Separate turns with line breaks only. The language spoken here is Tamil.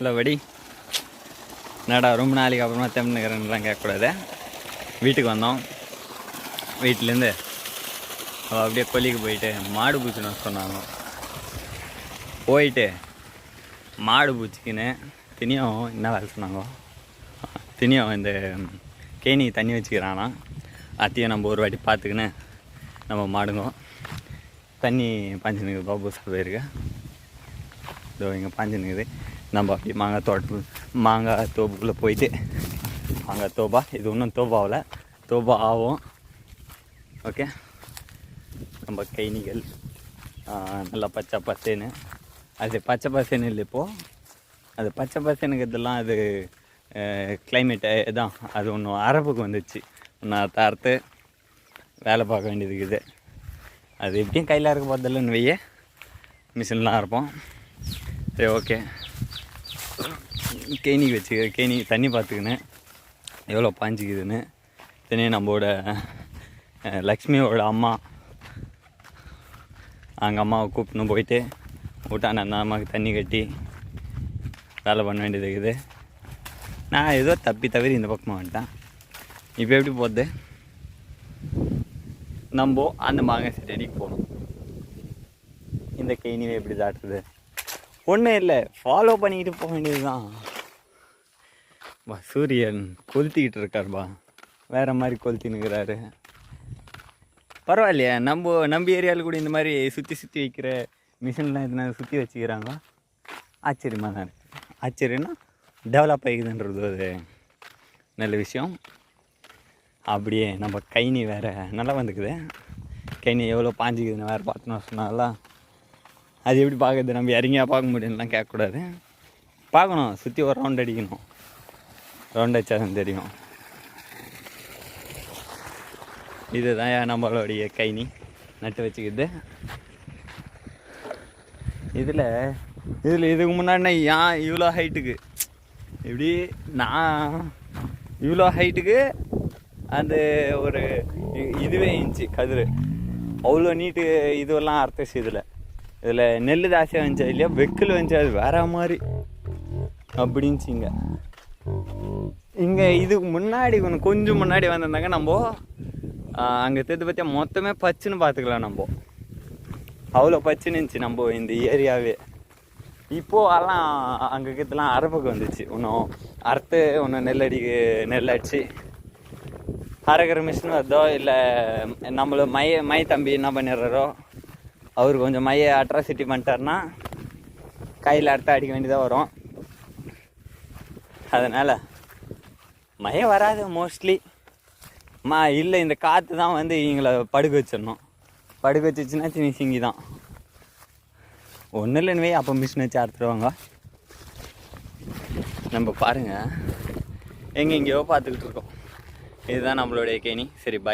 நல்லபடி என்னடா ரொம்ப நாளைக்கு அப்புறமா தெம்னுக்கிறேன்லாம் கேட்கக்கூடாது. வீட்டுக்கு வந்தோம். வீட்டிலேருந்து அப்படியே கொல்லிக்கு போயிட்டு மாடு பூச்சின்னு சொன்னாங்க. போயிட்டு மாடு பூச்சிக்கின்னு தினியும் என்ன வேலை சொன்னாங்க, தினியும் இந்த கேணி தண்ணி வச்சுக்கிறானா, அத்தையும் நம்ம ஒரு வாட்டி பார்த்துக்கின்னு நம்ம மாடுங்க தண்ணி பாஞ்சினுக்குது. பாபு சார் போயிருக்கு, இதோ இங்கே பாஞ்சினுக்குது. நம்ம அப்படி மாங்காய் தோப்புக்குள்ளே போயிட்டு மாங்காய் தோப்பா, இது இன்னும் தோப்பாகல, தோப்பா ஆகும். ஓகே, நம்ம கைனிகள் நல்லா பச்சை பசேன்னு, அது பச்சை பசேன்னு இல்லை இப்போது, அது பச்சை பசேனுங்கிறதுலாம் அது கிளைமேட்டு தான். அது ஒன்றும் அரப்புக்கு வந்துச்சு, ஒன்று அறுத்து வேலை பார்க்க வேண்டியது இருக்குது. அது எப்படியும் கையில் இருக்க போதில்லன்னு வையே, மிஷின்லாம் இருப்போம். சரி ஓகே, கேணிக்கு கேணி தண்ணி பார்த்துக்கின்னு எவ்வளோ பாஞ்சிக்குதுன்னு. தண்ணி நம்மளோட லக்ஷ்மியோட அம்மா, அங்கே அம்மாவை கூப்பிட்டுன்னு போயிட்டு விட்டான். அந்த அம்மாவுக்கு தண்ணி கட்டி வேலை பண்ண வேண்டியது இருக்குது. நான் ஏதோ தவிர இந்த பக்கமாக வந்துட்டேன். இப்போ எப்படி போகுது, நம்ம அந்த மாங்காய் செடிக்கு போகணும். இந்த கேணியை எப்படி தாட்டுறது ஒன்றும் இல்லை, ஃபாலோ பண்ணிக்கிட்டு போக வேண்டியது தான். சூரியன் கொளுத்திக்கிட்டு இருக்காருப்பா, வேறு மாதிரி கொளுத்தின்னுக்கிறாரு. பரவாயில்லையா, நம்ம ஏரியாவில் கூட இந்த மாதிரி சுற்றி வைக்கிற மிஷின்லாம் எதுனா சுற்றி வச்சுக்கிறாங்க. ஆச்சரியமாக தான் இருக்குது. ஆச்சரியம்னா டெவலப் ஆகிக்குதுன்றது ஒரு நல்ல விஷயம். அப்படியே நம்ம கைனி வேறு நல்லா வந்துக்குது. கைனி எவ்வளோ பாஞ்சிக்குதுன்னு வேறு பார்த்தோன்னு சொன்னாலாம், அது எப்படி பார்க்குறது, நம்ம இறங்கியா பார்க்க முடியும்லாம் கேட்கக்கூடாது, பார்க்கணும். சுற்றி ஒரு ரவுண்ட் அடிக்கணும், ரவுண்ட் அடிச்சாதான் தெரியும். இதுதான் நம்மளுடைய கைனி நட்டு வச்சுக்கிது. இதில் இதுக்கு முன்னாடி ஏன் இவ்வளோ ஹைட்டுக்கு, இப்படி நான் இவ்வளோ ஹைட்டுக்கு அந்த ஒரு இதுவே இருந்துச்சு கதிர், அவ்வளோ நீட்டு இதுவெல்லாம் அர்த்தம். இதில் நெல் தாசியாக வந்துச்சா இல்லையா, வெக்கில் வந்துச்சு, அது வேற மாதிரி அப்படின்ச்சிங்க. இங்கே இதுக்கு முன்னாடி கொஞ்சம் முன்னாடி வந்திருந்தாங்க நம்ம, அங்கே தெரிஞ்சு பார்த்தியா மொத்தமே பச்சுன்னு பார்த்துக்கலாம். நம்ம அவ்வளோ பச்சுன்னு இருந்துச்சு நம்ம இந்த ஏரியாவே. இப்போது எல்லாம் அங்கே இருக்கிறதுலாம் அரப்புக்கு வந்துச்சு. இன்னும் அறுத்து ஒன்று நெல் அடிச்சு அரைக்கிற மிஷின் வருதோ, இல்லை நம்மள மை தம்பி என்ன பண்ணிடுறாரோ, அவர் கொஞ்சம் மையை அட்ராசிட்டி பண்ணிட்டாருன்னா கையில் அறுத்து அடிக்க வேண்டியதாக வரும். அதனால் மையம் வராது மோஸ்ட்லி. இல்லை, இந்த காற்று தான் வந்து இவங்களை படுக்க வச்சிடணும். படுக்க வச்சிச்சுன்னா சின்ன சிங்கி தான். ஒன்றும் இல்லைன்னு அப்போ மிஷின் வச்சு அறுத்துருவாங்க. நம்ம பாருங்கள், எங்கெங்கேயோ பார்த்துக்கிட்டு இருக்கோம். இதுதான் நம்மளுடைய கேணி. சரி, பாய்.